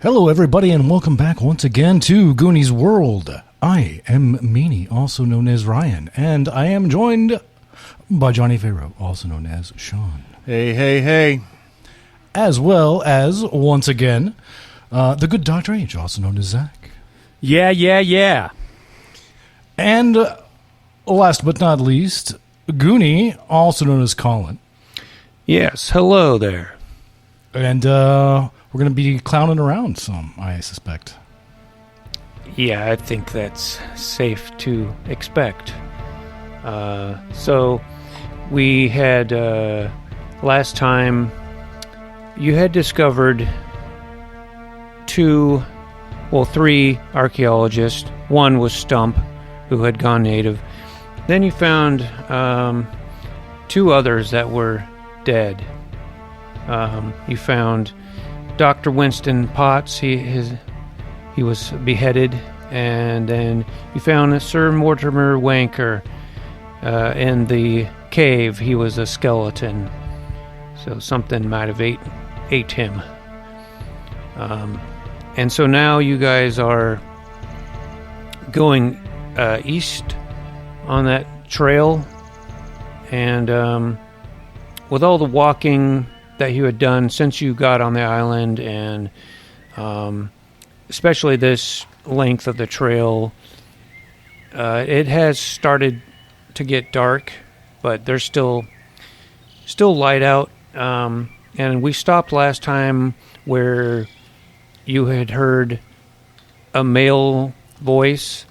Hello, everybody, and welcome back once again to Goonies World. I am Meanie, also known as Ryan, and I am joined by Johnny Farrow, also known as Sean. Hey, hey, hey. As well as, once again, the good Dr. H, also known as Zach. Yeah. And last but not least, Goonie, also known as Colin. Yes, hello there. And we're going to be clowning around some, I suspect. Yeah, I think that's safe to expect. So we had, last time, you had discovered three archaeologists. One was Stump, who had gone native. Then you found two others that were dead. You found Dr. Winston Potts. He was beheaded, and then you found Sir Mortimer Wanker in the cave. He was a skeleton, so something might have ate him. And so now you guys are going east on that trail, and with all the walking that you had done since you got on the island, and especially this length of the trail, it has started to get dark, but there's still light out. And we stopped last time where you had heard a male voice,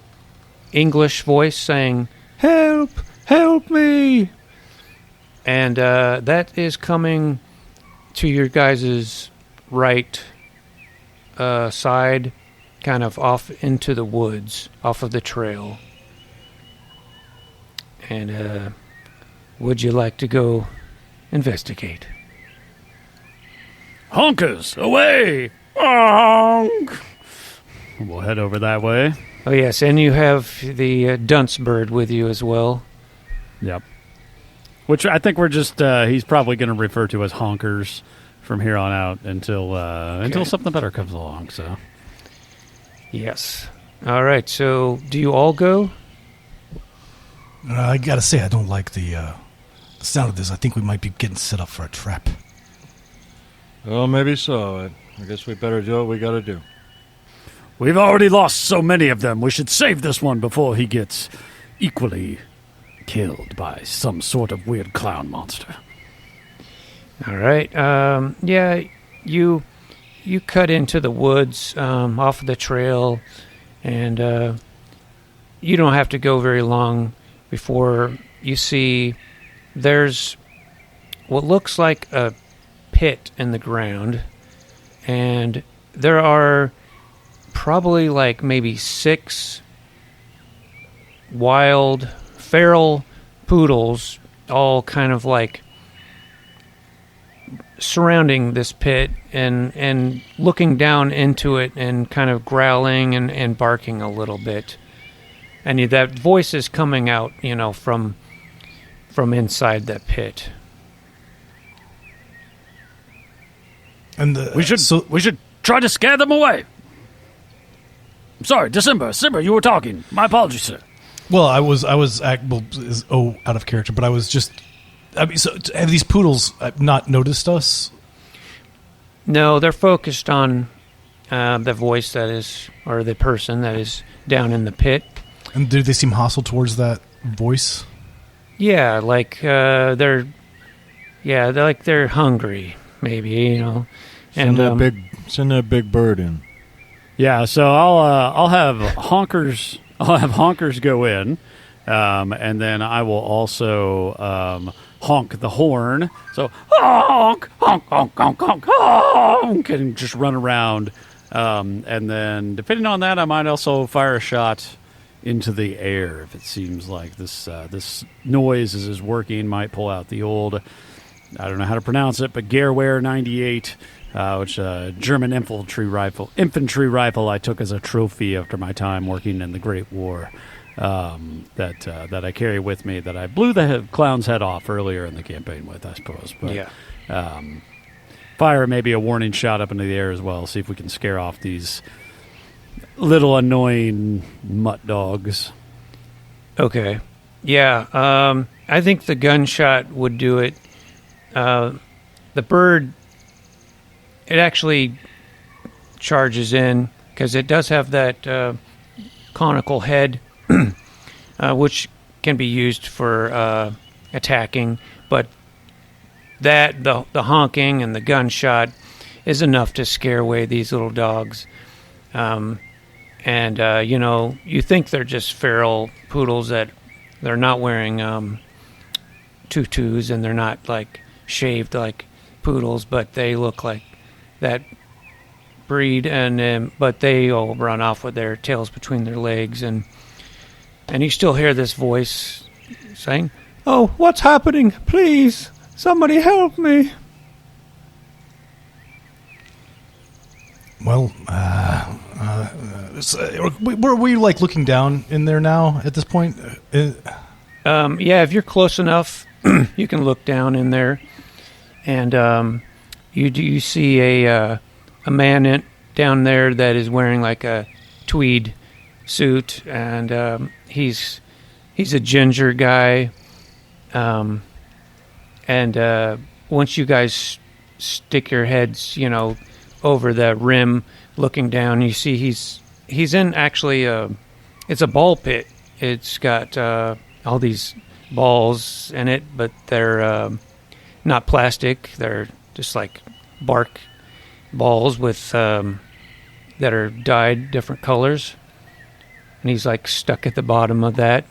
English voice, saying, "Help! Help me!" And that is coming to your guys' right side, kind of off into the woods, off of the trail. And would you like to go investigate? Honkers, away! Honk! We'll head over that way. Oh, yes, and you have the dunce bird with you as well. Yep. Which I think we're just, he's probably going to refer to as honkers from here on out until something better comes along, so. Yes. All right, so do you all go? I gotta say, I don't like the sound of this. I think we might be getting set up for a trap. Well, maybe so. I guess we better do what we gotta do. We've already lost so many of them. We should save this one before he gets equally killed by some sort of weird clown monster. All right. Yeah, you cut into the woods off of the trail, and you don't have to go very long before you see there's what looks like a pit in the ground, and there are probably like maybe 6 wild feral poodles all kind of like surrounding this pit and looking down into it and kind of growling and barking a little bit. And that voice is coming out, from inside that pit. And we should try to scare them away. I'm sorry, Simba, you were talking. My apologies, sir. Well, I was out of character, but I was just. So have these poodles not noticed us? No, they're focused on the voice that is, or the person that is down in the pit. And do they seem hostile towards that voice? Yeah, like they're hungry, maybe, Send that big bird in. Yeah, so I'll have honkers. I'll have honkers go in, and then I will also honk the horn. So honk, honk, honk, honk, honk, honk, and just run around. And then, depending on that, I might also fire a shot into the air if it seems like this noise is working. Might pull out the old, I don't know how to pronounce it, but Gewehr 98, which German infantry rifle I took as a trophy after my time working in the Great War. That I carry with me, that I blew the clown's head off earlier in the campaign with, I suppose. But, yeah. fire maybe a warning shot up into the air as well. See if we can scare off these little annoying mutt dogs. Okay. Yeah. I think the gunshot would do it. The bird, it actually charges in because it does have that conical head, which can be used for attacking. But that the honking and the gunshot is enough to scare away these little dogs. And you think they're just feral poodles that they're not wearing tutus and they're not like shaved like poodles, but they look like that breed. And but they all run off with their tails between their legs, and you still hear this voice saying, "Oh, what's happening? Please, somebody help me." Well, were we like looking down in there now at this point? Yeah, if you're close enough, you can look down in there, and you see a man down there that is wearing like a tweed suit, and he's a ginger guy, and once you guys stick your heads, over the rim, looking down, you see he's in actually it's a ball pit. It's got all these balls in it, but they're not plastic. They're just like bark balls with that are dyed different colors. And he's like stuck at the bottom of that.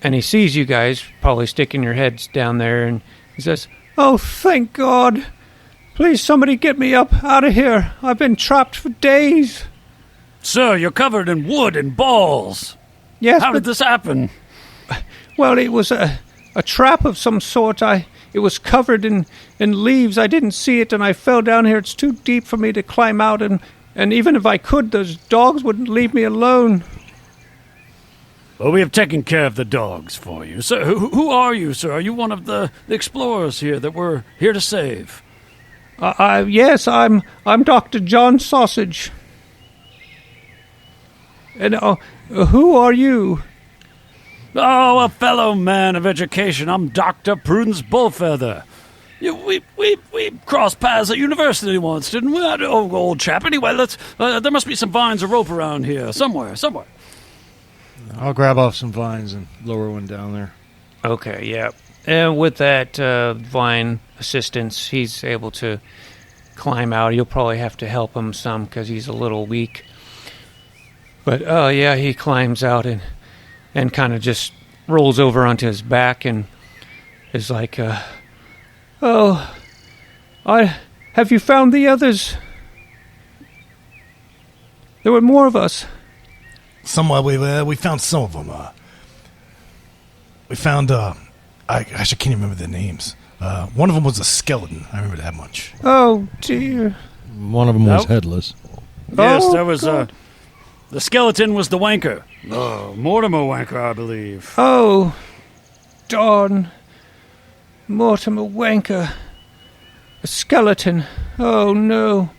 And he sees you guys probably sticking your heads down there, and he says, "Oh, thank God. Please, somebody get me up out of here. I've been trapped for days." Sir, you're covered in wood and balls. Yes, How did this happen? Well, it was a trap of some sort. It was covered in leaves. I didn't see it, and I fell down here. It's too deep for me to climb out, and even if I could, those dogs wouldn't leave me alone. Well, we have taken care of the dogs for you. Sir, who are you, sir? Are you one of the explorers here that we're here to save? Yes, I'm Dr. John Sausage. And who are you? Oh, a fellow man of education. I'm Dr. Prudence Bullfeather. We crossed paths at university once, didn't we? Old chap. Anyway, let's. There must be some vines or rope around here somewhere. I'll grab off some vines and lower one down there. Okay, yeah. And with that vine assistance, he's able to climb out. You'll probably have to help him some because he's a little weak. But, yeah, he climbs out and kind of just rolls over onto his back and is like, have you found the others? There were more of us. We found some of them. We found, I can't remember the names. One of them was a skeleton. I remember that much. Oh, dear. One of them was headless. Yes, Oh, there was. God. The skeleton was the wanker. Oh, Mortimer Wanker, I believe. Oh, darn. Mortimer Wanker. A skeleton. Oh, no.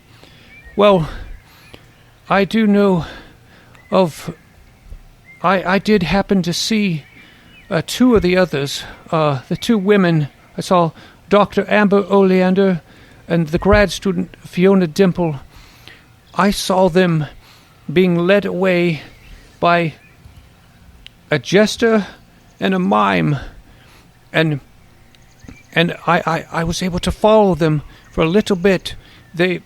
Well, I do know of... I did happen to see two of the others. The two women. I saw Dr. Amber Oleander and the grad student Fiona Dimple. I saw them being led away by a jester and a mime, and I was able to follow them for a little bit. They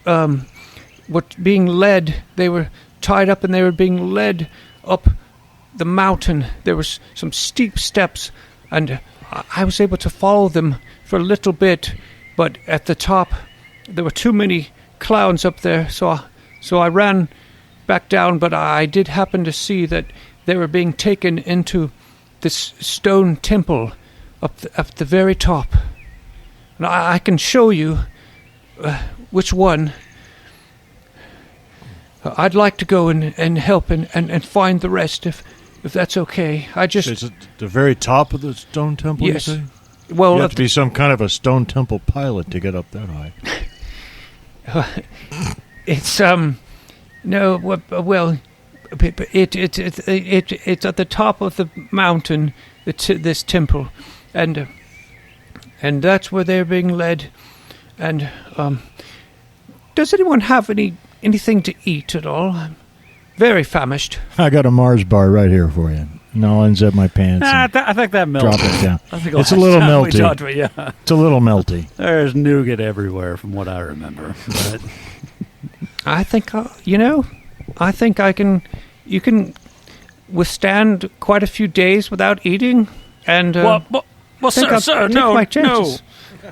were being led. They were tied up and they were being led up the mountain. There was some steep steps, and I was able to follow them for a little bit, but at the top there were too many clowns up there, so I ran back down, but I did happen to see that they were being taken into this stone temple up the very top. And I can show you which one. I'd like to go and help and find the rest if that's okay. Is it the very top of the stone temple, Yes. you say? well, You have to be some kind of a Stone Temple pilot to get up that high. it's no, well, it's at the top of the mountain. This temple, and that's where they're being led. And does anyone have anything to eat at all? I'm very famished. I got a Mars bar right here for you. No, unzip my pants. I and think that melted. drop it down. I think It's a last little time we melty. talked about- yeah. It's a little melty. There's nougat everywhere from what I remember. But I think I think you can withstand quite a few days without eating. And well, think I'll sir, take no, my no. chances.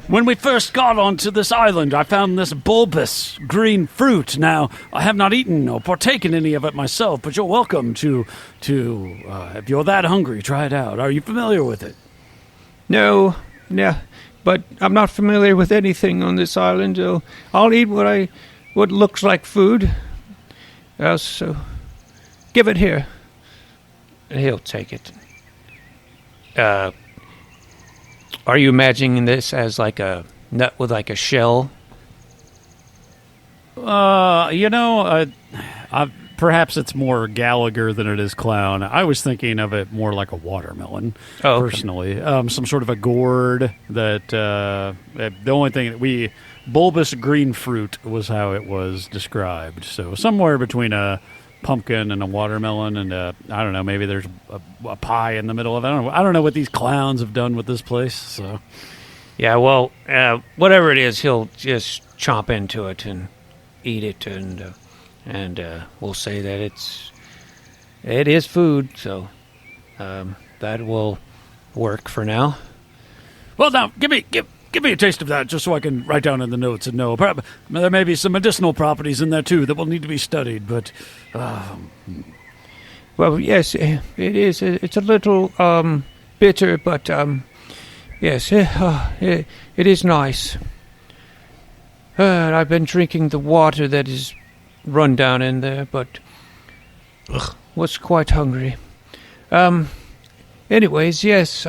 When we first got onto this island, I found this bulbous green fruit. Now, I have not eaten or partaken any of it myself, but you're welcome to if you're that hungry, try it out. Are you familiar with it? No, but I'm not familiar with anything on this island. So I'll eat what looks like food. So give it here. And he'll take it. Are you imagining this as like a nut with like a shell? Perhaps it's more Gallagher than it is clown. I was thinking of it more like a watermelon, personally. Some sort of a gourd that the only thing that bulbous green fruit was how it was described. So somewhere between a pumpkin and a watermelon, and I don't know, maybe there's a pie in the middle of it. I don't know what these clowns have done with this place. So Yeah, well, whatever it is, he'll just chomp into it and eat it, and we'll say that it is food. So that will work for now. well, now give me a taste of that, just so I can write down in the notes and know. Perhaps there may be some medicinal properties in there too that will need to be studied. But Well, yes, it is. It's a little bitter, but yes, it is nice. And I've been drinking the water that is run down in there, but was quite hungry. Anyways, yes.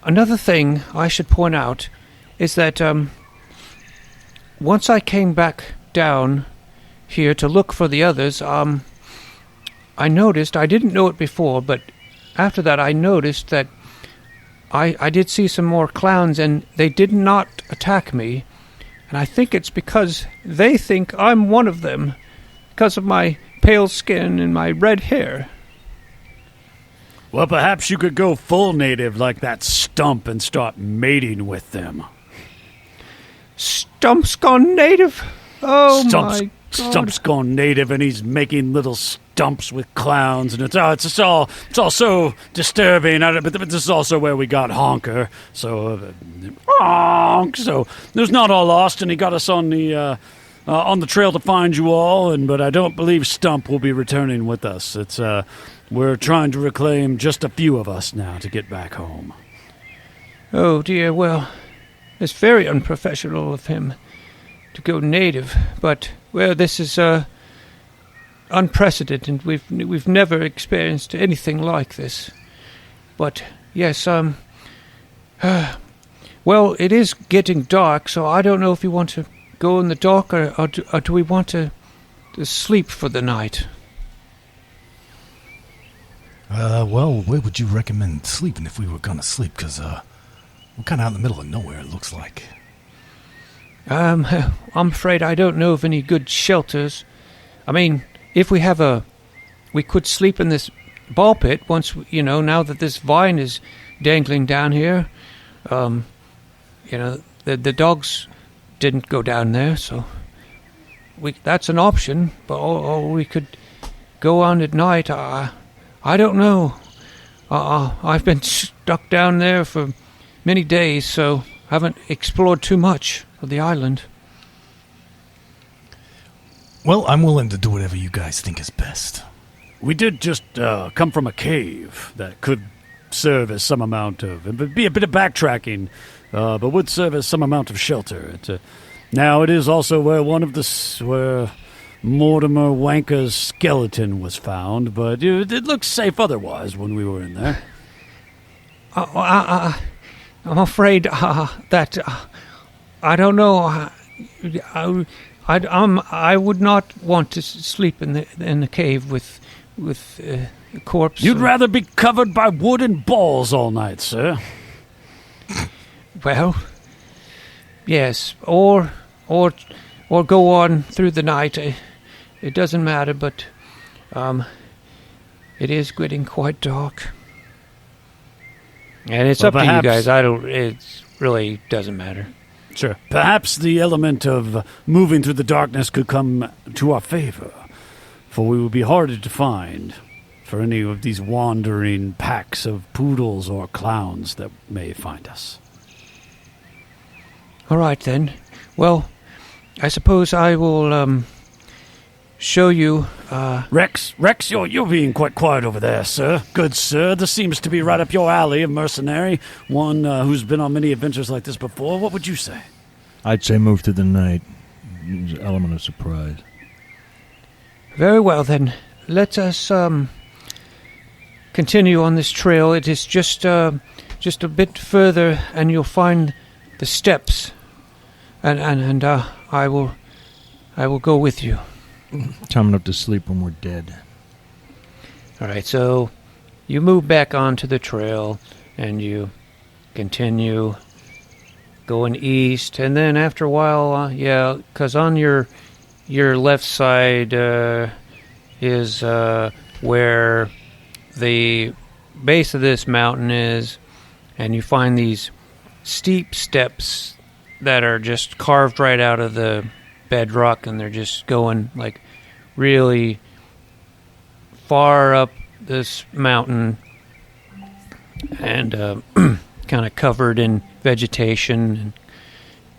Another thing I should point out is that once I came back down here to look for the others, I noticed, I didn't know it before, but after that I noticed that I did see some more clowns, and they did not attack me. And I think it's because they think I'm one of them, because of my pale skin and my red hair. well, perhaps you could go full native like that Stump and start mating with them. Stump's gone native? Oh, my God. Stump's gone native, and he's making little stumps with clowns, and it's all so disturbing. But this is also where we got Honker. So, honk. So there's not all lost, and he got us on the trail to find you all. But I don't believe Stump will be returning with us. We're trying to reclaim just a few of us now to get back home. Oh, dear, well, it's very unprofessional of him to go native, but, well, this is unprecedented. We've never experienced anything like this. But, yes, well, it is getting dark, so I don't know if you want to go in the dark, or do we want to sleep for the night? Well, where would you recommend sleeping if we were gonna sleep? Because we're kind of out in the middle of nowhere, it looks like. I'm afraid I don't know of any good shelters. I mean, if we could sleep in this ball pit once, now that this vine is dangling down here. The dogs didn't go down there, so that's an option. But or we could go on at night. I don't know. I've been stuck down there for many days, so haven't explored too much of the island. Well, I'm willing to do whatever you guys think is best. We did just come from a cave that could serve as some amount of, it would be a bit of backtracking, but would serve as some amount of shelter. Now it is also where where Mortimer Wanker's skeleton was found, but it looked safe otherwise when we were in there. I'm afraid that I don't know. I would not want to sleep in the cave with a corpse. You'd rather be covered by wood and balls all night, sir. Well, yes, or go on through the night. It doesn't matter, but it is getting quite dark, and it's up to you guys. It really doesn't matter. Sure. Perhaps the element of moving through the darkness could come to our favor, for we would be harder to find for any of these wandering packs of poodles or clowns that may find us. All right, then. Well, I suppose I will show you... Rex, you're being quite quiet over there, sir. Good sir, this seems to be right up your alley of mercenary, one who's been on many adventures like this before. What would you say? I'd say move through the night. There's an element of surprise. Very well, then. Let us continue on this trail. It is just a bit further, and you'll find the steps. And I will go with you. Time enough to sleep when we're dead. All right, so you move back onto the trail, and you continue going east, and then after a while, because on your left side is where the base of this mountain is, and you find these steep steps that are just carved right out of the bedrock, and they're just going like really far up this mountain, and kind of covered in vegetation and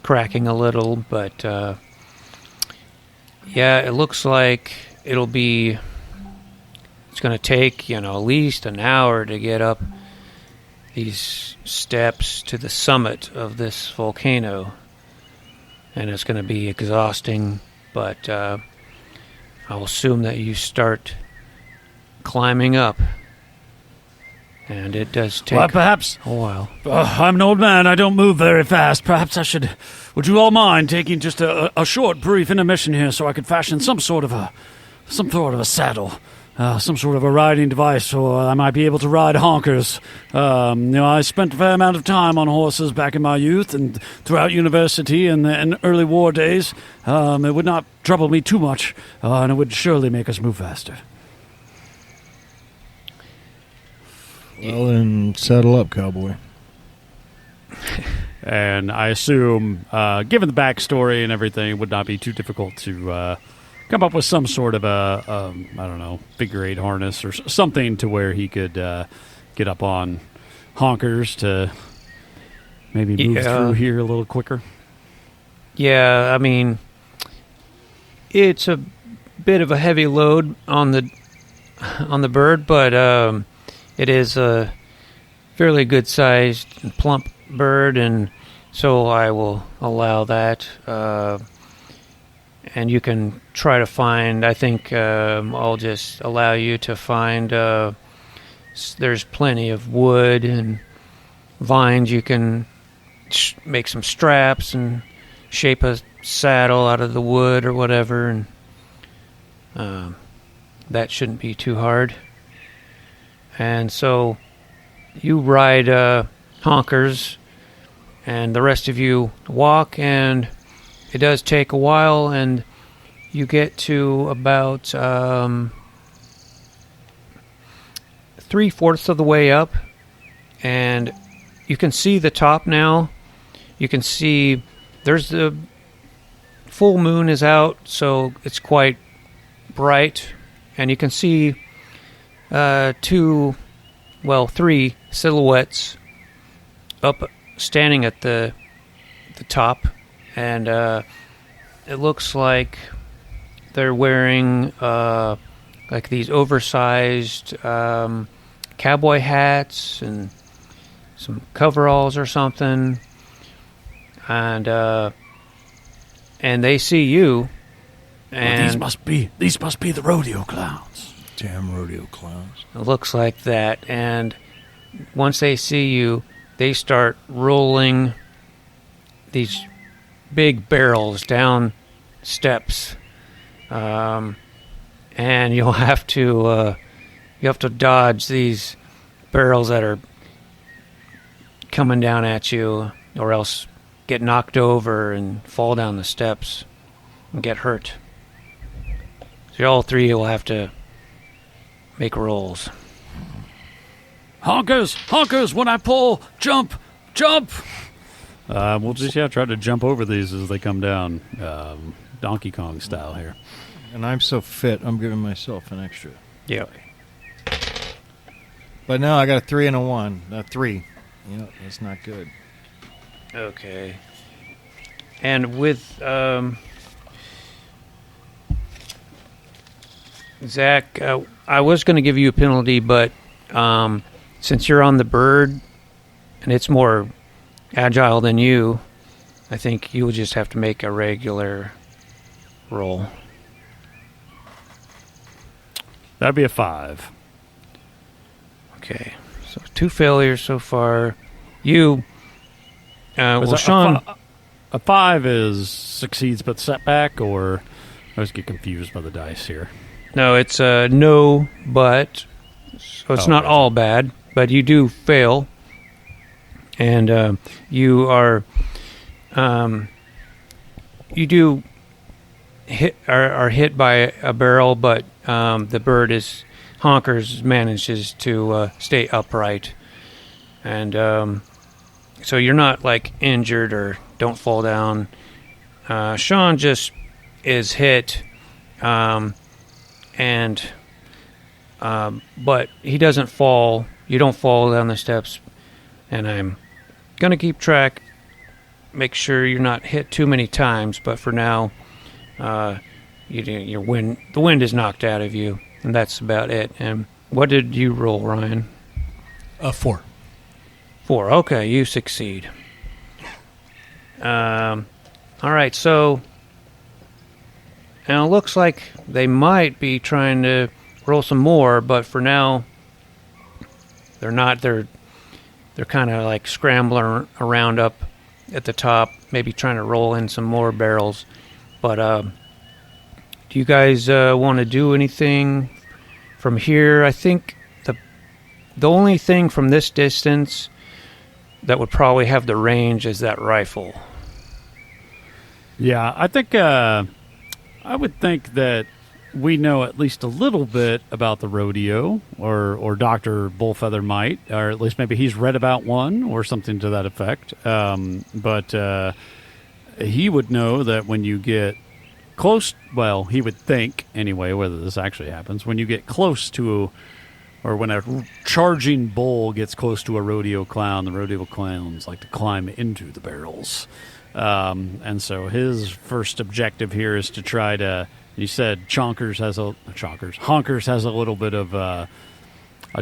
cracking a little, but it looks like it's going to take at least an hour to get up these steps to the summit of this volcano. And it's going to be exhausting, but I'll assume that you start climbing up. And it does take perhaps a while. I'm an old man. I don't move very fast. Perhaps I should... Would you all mind taking just a short, brief intermission here so I could fashion some sort of a saddle? Some sort of a riding device, so I might be able to ride honkers. I spent a fair amount of time on horses back in my youth and throughout university and early war days. It would not trouble me too much, and it would surely make us move faster. Well, then saddle up, cowboy. And I assume, given the backstory and everything, it would not be too difficult to come up with some sort of figure eight harness or something to where he could get up on honkers to maybe move through here a little quicker. Yeah, I mean, it's a bit of a heavy load on the bird, but it is a fairly good-sized and plump bird, and so I will allow that. And you can try to find, I think I'll just allow you to find, there's plenty of wood and vines. You can make some straps and shape a saddle out of the wood or whatever, and that shouldn't be too hard. And so you ride honkers, and the rest of you walk, and it does take a while, and you get to about 3/4 of the way up, and you can see the top now. You can see there's the full moon is out, so it's quite bright, and you can see three silhouettes up standing at the top, and it looks like they're wearing like these oversized cowboy hats and some coveralls or something, and they see you. And these must be the rodeo clowns. Damn rodeo clowns. It looks like that, and once they see you, they start rolling these big barrels down steps, and you'll have to dodge these barrels that are coming down at you, or else get knocked over and fall down the steps and get hurt. So all three will have to make rolls. Honkers, when I pull, jump! We'll just try to jump over these as they come down, Donkey Kong style here. And I'm so fit, I'm giving myself an extra. Yep. But now I got a 3 and a 1. 3. That's not good. Okay. And with Zach, I was going to give you a penalty, but since you're on the bird and it's more agile than you, I think you will just have to make a regular roll. That'd be a 5. Okay. So 2 failures so far. You, Sean. A 5 is succeeds but setback, or I always get confused by the dice here. No, it's no, but so it's not all bad, but you do fail, and you are you do are hit by a barrel, but the bird Honkers manages to stay upright, and so you're not like injured or don't fall down. Sean just is hit. But he doesn't fall. You don't fall down the steps, and I'm gonna keep track. Make sure you're not hit too many times. But for now, the wind is knocked out of you, and that's about it. And what did you roll, Ryan? 4. 4. Okay, you succeed. All right, so. And it looks like they might be trying to roll some more, but for now, they're not. They're kind of like scrambling around up at the top, maybe trying to roll in some more barrels. But do you guys want to do anything from here? I think the only thing from this distance that would probably have the range is that rifle. Yeah, I think. I would think that we know at least a little bit about the rodeo, or Dr. Bullfeather might, or at least maybe he's read about one or something to that effect. But he would know that when you get close, well, he would think anyway, whether this actually happens, when you get close to, or when a charging bull gets close to a rodeo clown, the rodeo clowns like to climb into the barrels. And so his first objective here is to try to. You said Honkers has a little bit of a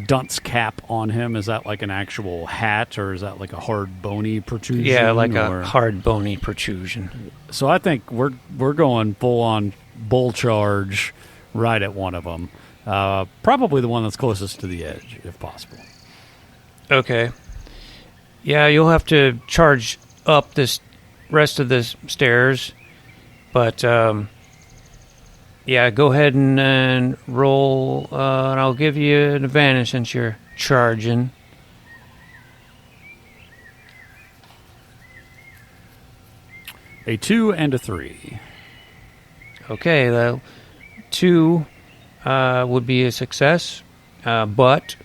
dunce cap on him. Is that like an actual hat, or is that like a hard bony protrusion? Yeah, like a hard bony protrusion. So I think we're going full on bull charge right at one of them. Probably the one that's closest to the edge, if possible. Okay. Yeah, you'll have to charge up this rest of the stairs, but yeah, go ahead and roll, and I'll give you an advantage since you're charging. A 2 and a 3. Okay, the 2 would be a success, but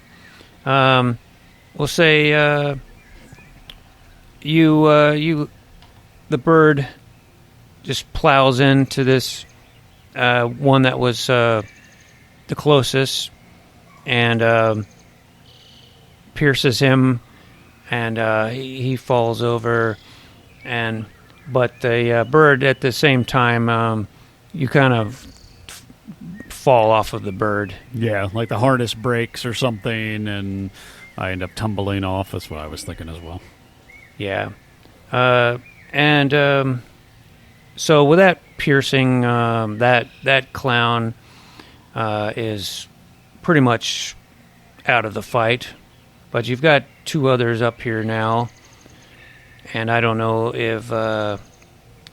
we'll say the bird just plows into this one that was the closest and pierces him, and he falls over. But the bird at the same time, you kind of fall off of the bird. Yeah, like the harness breaks or something, and I end up tumbling off. That's what I was thinking as well. Yeah. So with that piercing, that clown is pretty much out of the fight. But you've got two others up here now, and I don't know if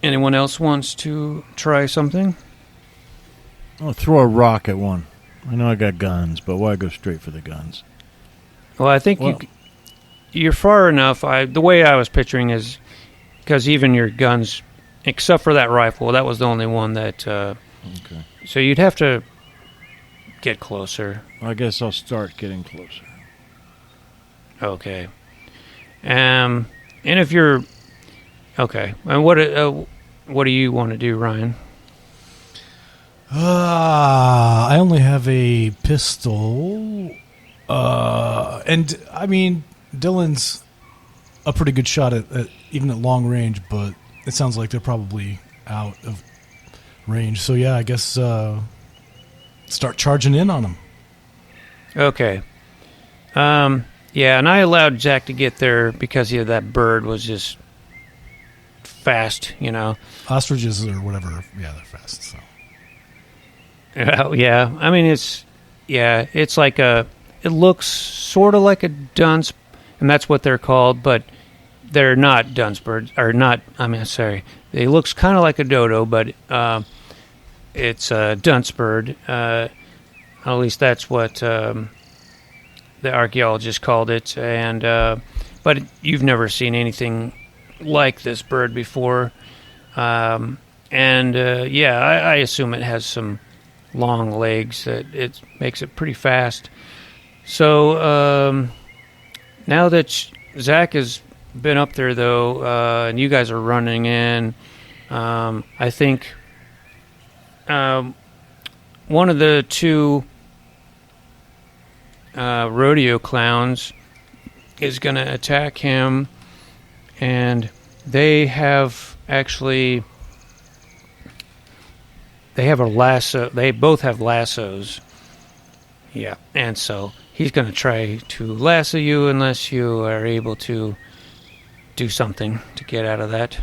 anyone else wants to try something. I'll throw a rock at one. I know I got guns, but why go straight for the guns? Well, I think you're far enough. The way I was picturing is because even your guns, except for that rifle, that was the only one that. Okay. So you'd have to get closer. I guess I'll start getting closer. Okay. And if you're okay, and what do you want to do, Ryan? I only have a pistol. And I mean, Dylan's a pretty good shot at even at long range, but it sounds like they're probably out of range. So yeah, I guess start charging in on them. Okay. Yeah, and I allowed Zach to get there because that bird was just fast, Ostriches or whatever, yeah, they're fast. So. Yeah, I mean it's like it looks sort of like a dunce, and that's what they're called, but they're not dunce birds, or not. I mean, sorry, it looks kind of like a dodo, but it's a dunce bird. At least that's what the archaeologists called it, and but you've never seen anything like this bird before, I assume it has some long legs that it makes it pretty fast. So now that Zach has been up there, though, and you guys are running in, I think one of the two rodeo clowns is going to attack him, and they have actually... They have a lasso. They both have lassos. Yeah, and so he's going to try to lasso you unless you are able to do something to get out of that.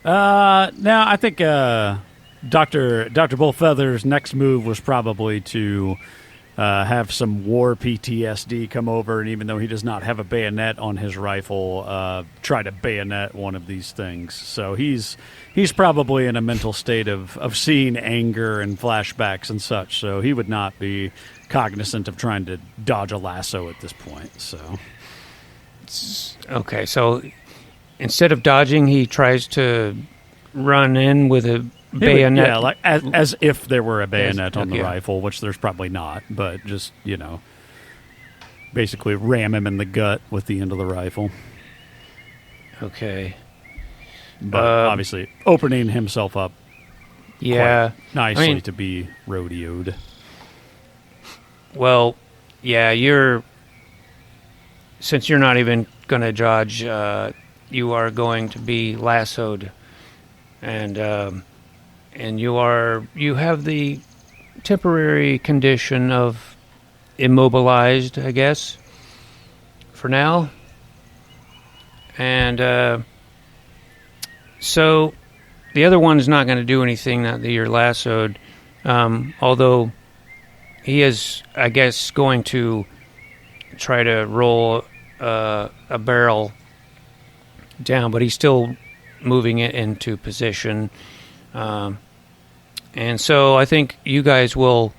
Now I think Dr. Bullfeather's next move was probably to have some war PTSD come over, and even though he does not have a bayonet on his rifle, try to bayonet one of these things. So he's probably in a mental state of seeing anger and flashbacks and such, so he would not be cognizant of trying to dodge a lasso at this point. So okay, so instead of dodging, he tries to run in with a bayonet. Yeah, like as if there were a bayonet on the rifle, which there's probably not, but just, basically ram him in the gut with the end of the rifle. Okay. But obviously opening himself up quite nicely to be rodeoed. Well, yeah, since you're not even going to dodge, you are going to be lassoed, and you have the temporary condition of immobilized, I guess, for now. And so the other one's not going to do anything now that you're lassoed, although he is, I guess, going to try to roll a barrel down, but he's still moving it into position. And so I think you guys will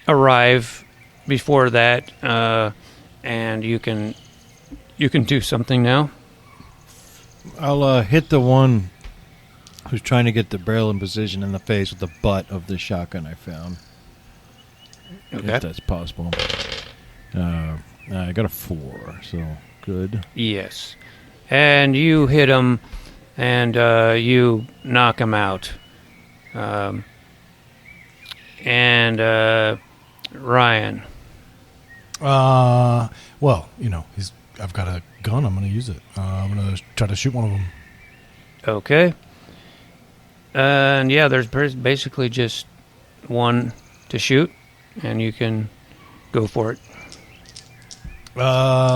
arrive before that, and you can do something now. I'll hit the one who's trying to get the barrel in position in the face with the butt of the shotgun I found. Okay. If that's possible. I got a 4, so good. Yes. And you hit him, and you knock him out. Ryan. Well, I've got a gun. I'm going to use it. I'm going to try to shoot one of them. Okay. And there's basically just one to shoot, and you can go for it.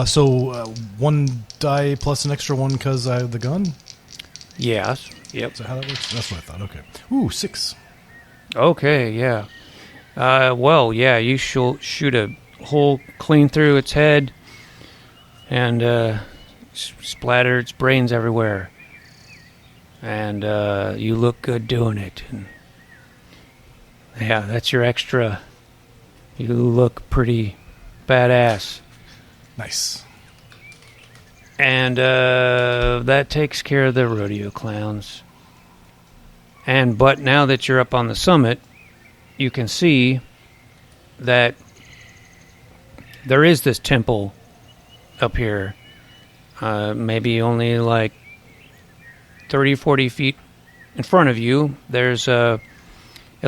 So one die plus an extra one because I have the gun? Yes. Yep. Is that how that works? That's what I thought. Okay. Ooh, 6. Okay, yeah. You shoot a hole clean through its head and splatter its brains everywhere. And you look good doing it. And yeah, that's your extra. You look pretty badass. Nice. And that takes care of the rodeo clowns. But now that you're up on the summit, you can see that there is this temple up here. Maybe only like 30, 40 feet in front of you. There's it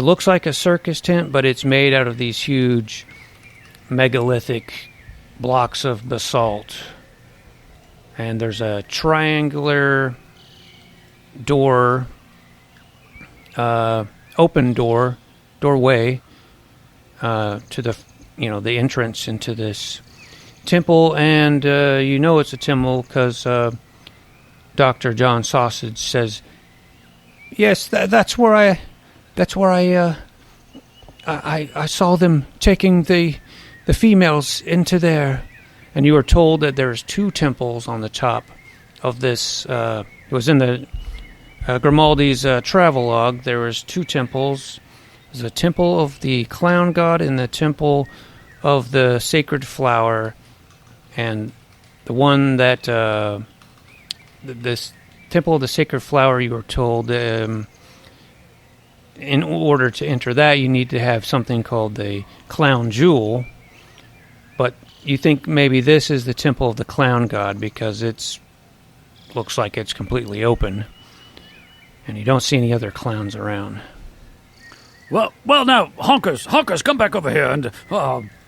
looks like a circus tent, but it's made out of these huge megalithic blocks of basalt. And there's a triangular door, open doorway to the entrance into this temple, and it's a temple because Dr. John Sausage says, "Yes, that's where I saw them taking the females into there." And you were told that there's 2 temples on the top of this. It was in the Grimaldi's travelogue. There was 2 temples. There's a temple of the clown god and the temple of the sacred flower. And the one that this temple of the sacred flower, you were told, in order to enter that, you need to have something called the clown jewel. But you think maybe this is the temple of the clown god because it's looks like it's completely open, and you don't see any other clowns around. Well, now, honkers, come back over here and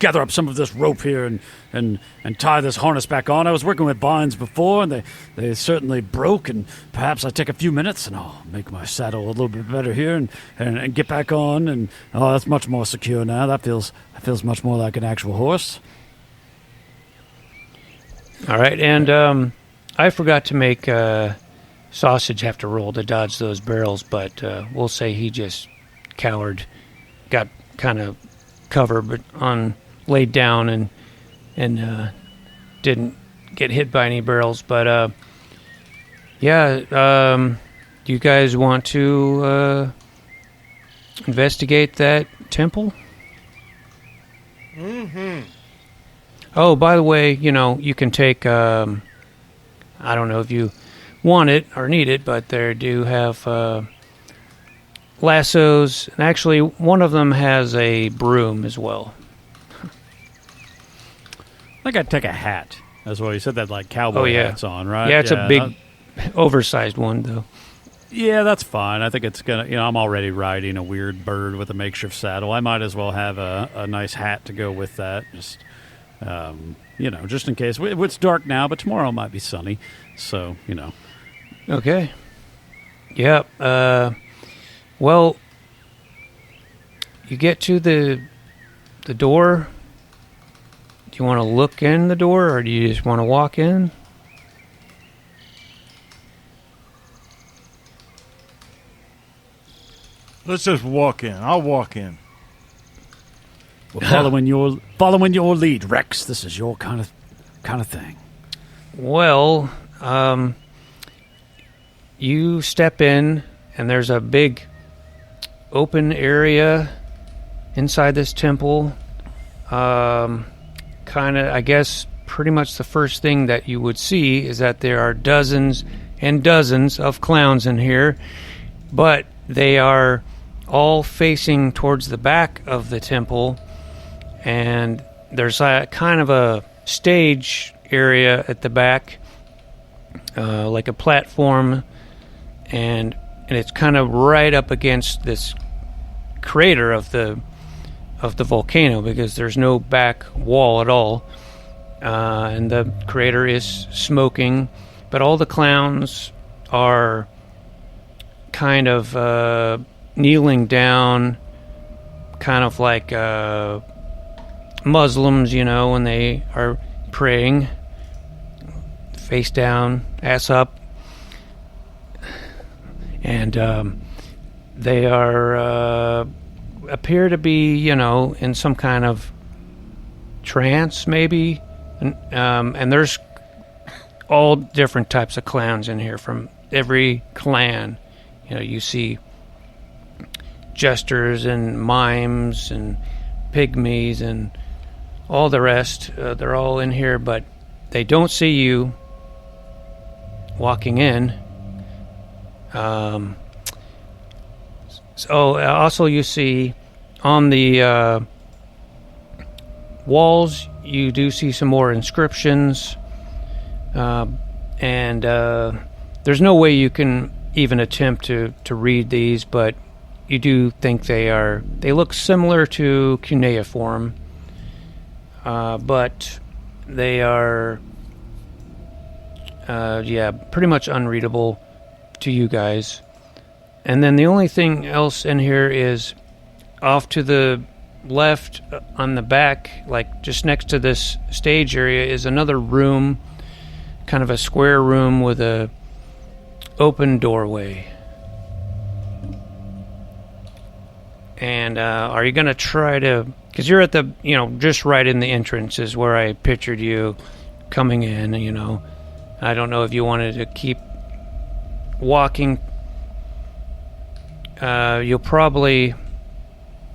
gather up some of this rope here and tie this harness back on. I was working with binds before, and they certainly broke, and perhaps I take a few minutes, and I'll make my saddle a little bit better here and get back on, and that's much more secure now. That feels much more like an actual horse. All right, and I forgot to make Sausage have to roll to dodge those barrels, but we'll say he just cowered, got kind of cover, but laid down and didn't get hit by any barrels. But do you guys want to investigate that temple? Mm-hmm. Oh, by the way, you can take, I don't know if you want it or need it, but they do have lassos, and actually one of them has a broom as well. I think I'd take a hat as well. You said that like cowboy hats on, right? Yeah, it's a big, oversized one, though. Yeah, that's fine. I think it's going to, I'm already riding a weird bird with a makeshift saddle. I might as well have a nice hat to go with that. Just, just in case. It's dark now, but tomorrow might be sunny. So, Okay. Yeah. Well, you get to the door. Do you want to look in the door, or do you just want to walk in? Let's just walk in. I'll walk in. We're following your lead, Rex. This is your kind of thing. Well, you step in, and there's a big open area inside this temple. I guess pretty much the first thing that you would see is that there are dozens and dozens of clowns in here, but they are all facing towards the back of the temple, and there's a kind of a stage area at the back, like a platform, and it's kind of right up against this crater of the volcano, because there's no back wall at all, and the crater is smoking, but all the clowns are kind of kneeling down, kind of like Muslims, when they are praying, face down, ass up. And they are appear to be, in some kind of trance, maybe. And there's all different types of clowns in here from every clan. You know, you see jesters and mimes and pygmies and all the rest. They're all in here, but they don't see you walking in. So also you see on the walls, you do see some more inscriptions, and there's no way you can even attempt to read these, but you do think they look similar to cuneiform, but they are pretty much unreadable to you guys. And then the only thing else in here is off to the left on the back, like just next to this stage area, is another room, kind of a square room with a open doorway. And are you going to try to, because you're at the, just right in the entrance is where I pictured you coming in, I don't know if you wanted to keep walking. You'll probably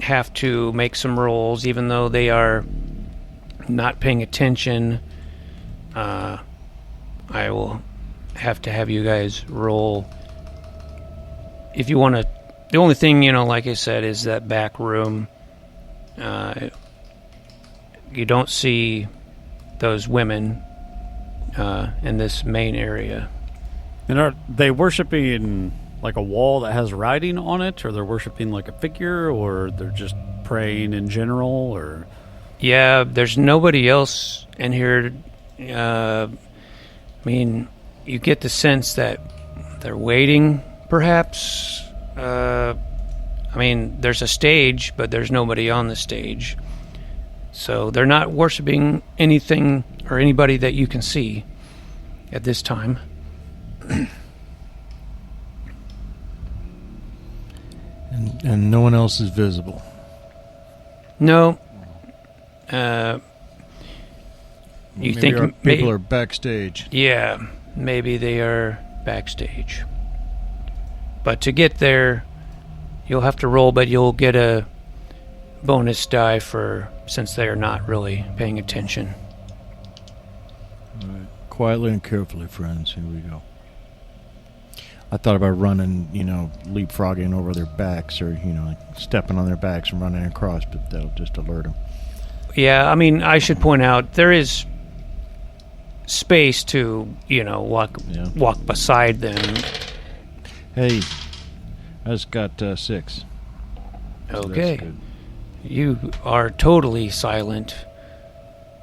have to make some rolls, even though they are not paying attention. I will have to have you guys roll. If you want to, the only thing, like I said, is that back room. You don't see those women in this main area. And are they worshiping like a wall that has writing on it, or they're worshiping like a figure, or they're just praying in general, or? Yeah, there's nobody else in here. I mean, you get the sense that they're waiting, perhaps. I mean, there's a stage, but there's nobody on the stage. So they're not worshiping anything or anybody that you can see at this time. And no one else is visible. No. You Maybe think people are backstage. Yeah, maybe they are backstage. But to get there, you'll have to roll, but you'll get a bonus die since they are not really paying attention. All right. Quietly and carefully, friends. Here we go. I thought about running, leapfrogging over their backs, or like stepping on their backs and running across, but that'll just alert them. Yeah, I mean, I should point out there is space to, walk beside them. Hey, I just got 6. So Okay. that's good. You are totally silent,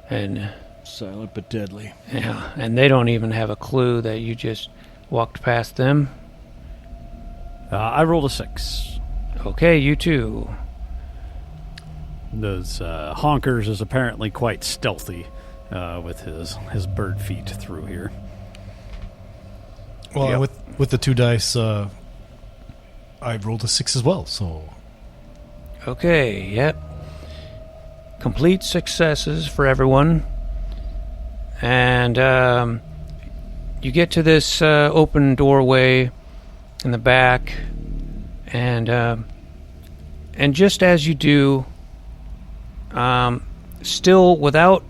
and Silent but deadly. and they don't even have a clue that you just walked past them. I rolled a 6. Okay, you too. Those Honkers is apparently quite stealthy with his bird feet through here. Well, Yep. with the 2 dice, I rolled a 6 as well. So Okay, yep. Complete successes for everyone. And you get to this open doorway in the back, and just as you do, still without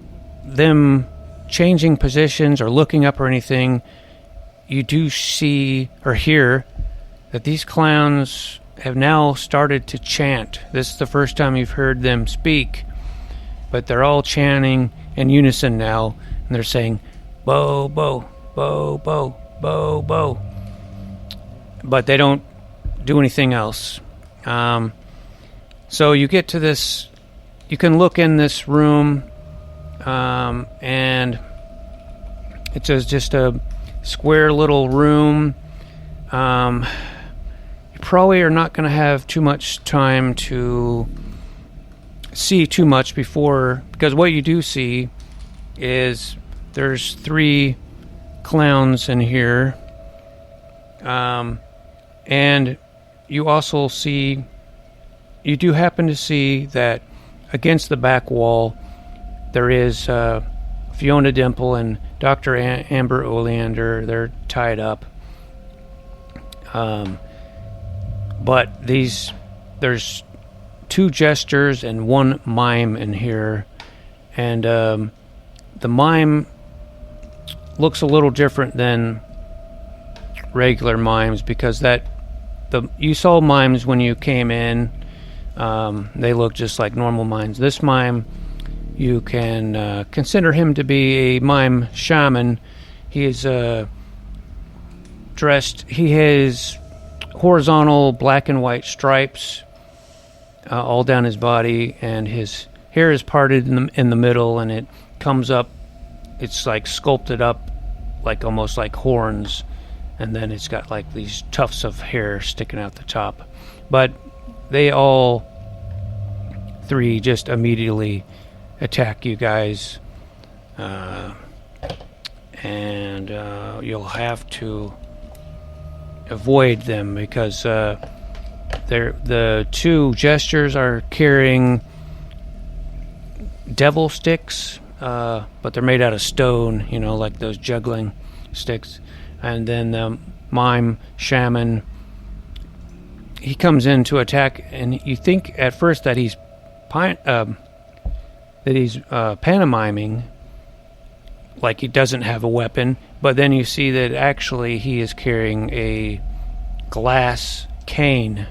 them changing positions or looking up or anything, you do see or hear that these clowns have now started to chant. This is the first time you've heard them speak, but they're all chanting in unison now, and they're saying, "Bo, bo, bo, bo, bo, bo." But they don't do anything else. So you get to this, you can look in this room, and it's just a square little room. You probably are not going to have too much time to see too much because what you do see is there's 3 clowns in here. And you also you do happen to see that against the back wall, there is Fiona Dimple and Dr. Amber Oleander. They're tied up. But there's 2 jesters and 1 mime in here, and the mime looks a little different than regular mimes because you saw mimes when you came in. They look just like normal mimes. This mime, you can consider him to be a mime shaman. He is dressed. He has horizontal black and white stripes all down his body, and his hair is parted in the middle, and it comes up. It's like sculpted up, like almost like horns, and then it's got like these tufts of hair sticking out the top. But they all 3 just immediately attack you guys, and you'll have to avoid them because the 2 jesters are carrying devil sticks, but they're made out of stone, like those juggling sticks. And then the mime shaman, he comes in to attack, and you think at first that he's pantomiming, like he doesn't have a weapon, but then you see that actually he is carrying a glass cane.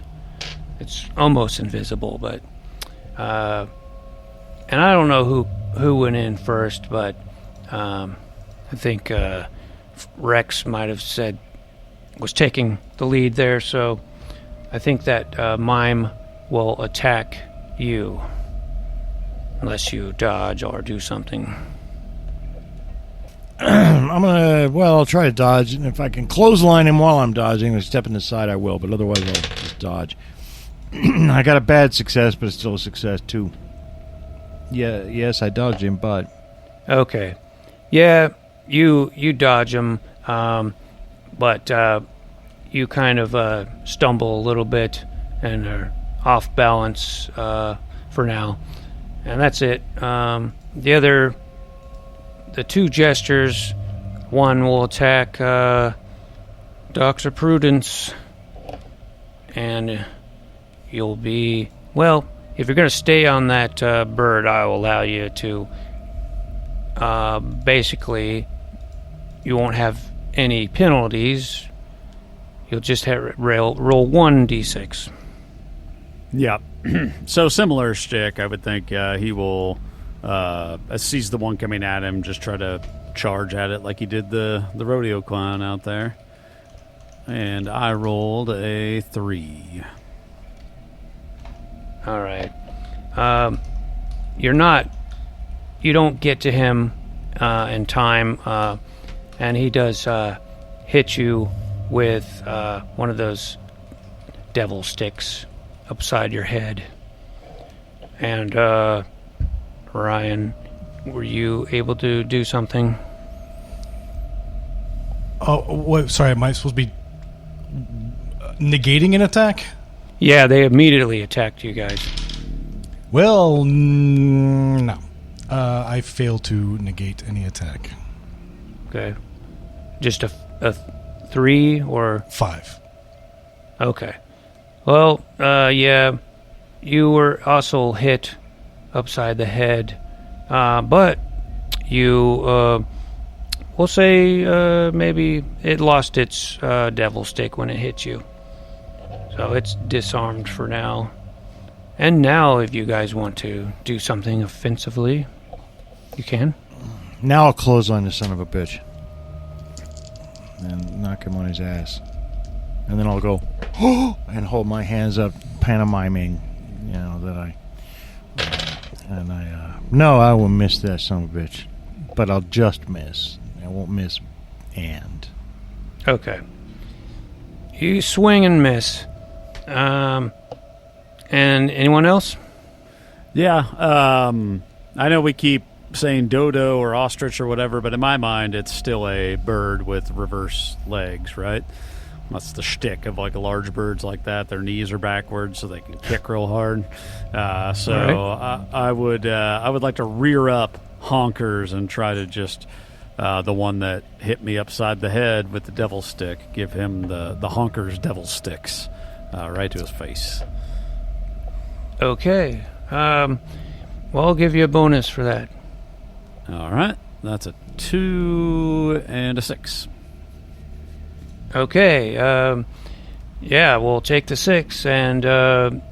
It's almost invisible, but and I don't know who went in first, but I think Rex might have was taking the lead there, so I think that mime will attack you unless you dodge or do something. I'll try to dodge, and if I can clothesline him while I'm dodging or step in the side, I will, but otherwise I'll just dodge. I got a bad success, but it's still a success, too. Yeah, yes, I dodged him, but... Okay. Yeah, you dodge him, but you kind of stumble a little bit and are off balance for now. And that's it. The 2 jesters, one will attack Dr. Prudence, and you'll be... Well, if you're going to stay on that bird, I will allow you to... basically, you won't have any penalties. You'll just roll 1d6. Yeah. So similar shtick, I would think. He will... sees the one coming at him, just try to charge at it like he did the rodeo clown out there. And I rolled a 3. All right. You don't get to him in time, and he does hit you with one of those devil sticks upside your head. And Ryan, were you able to do something? Oh, what? Sorry, am I supposed to be negating an attack? Yeah, they immediately attacked you guys. Well, no. I failed to negate any attack. Okay. Just a 3 or... 5. Okay. Well, yeah, you were also hit upside the head, but you, we'll say maybe it lost its devil stick when it hit you. So it's disarmed for now. And now, if you guys want to do something offensively, you can. Now I'll clothesline the son of a bitch and knock him on his ass. And then I'll go, and hold my hands up, pantomiming, that I... no, I will miss that son of a bitch. But I'll just miss. I won't miss and. Okay. You swing and miss. And anyone else? Yeah. I know we keep saying dodo or ostrich or whatever, but in my mind, it's still a bird with reverse legs, right? That's the shtick of like large birds like that. Their knees are backwards so they can kick real hard. I would like to rear up honkers and try to just the one that hit me upside the head with the devil stick, give him the honkers devil sticks right to his face. Okay. Well, I'll give you a bonus for that. All right. That's a 2 and a 6. Okay. Yeah, we'll take the 6, and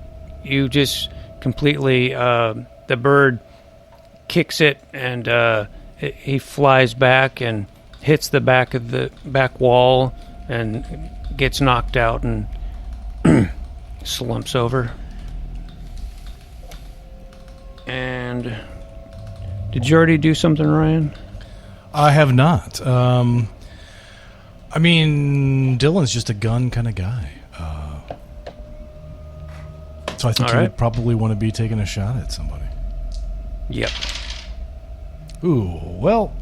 you just completely the bird kicks it, and he flies back and hits the back of the back wall and gets knocked out and slumps over. And did you already do something, Ryan? I have not. I mean, Dylan's just a gun kind of guy. So I think All he right. would probably want to be taking a shot at somebody. Yep. Ooh, well,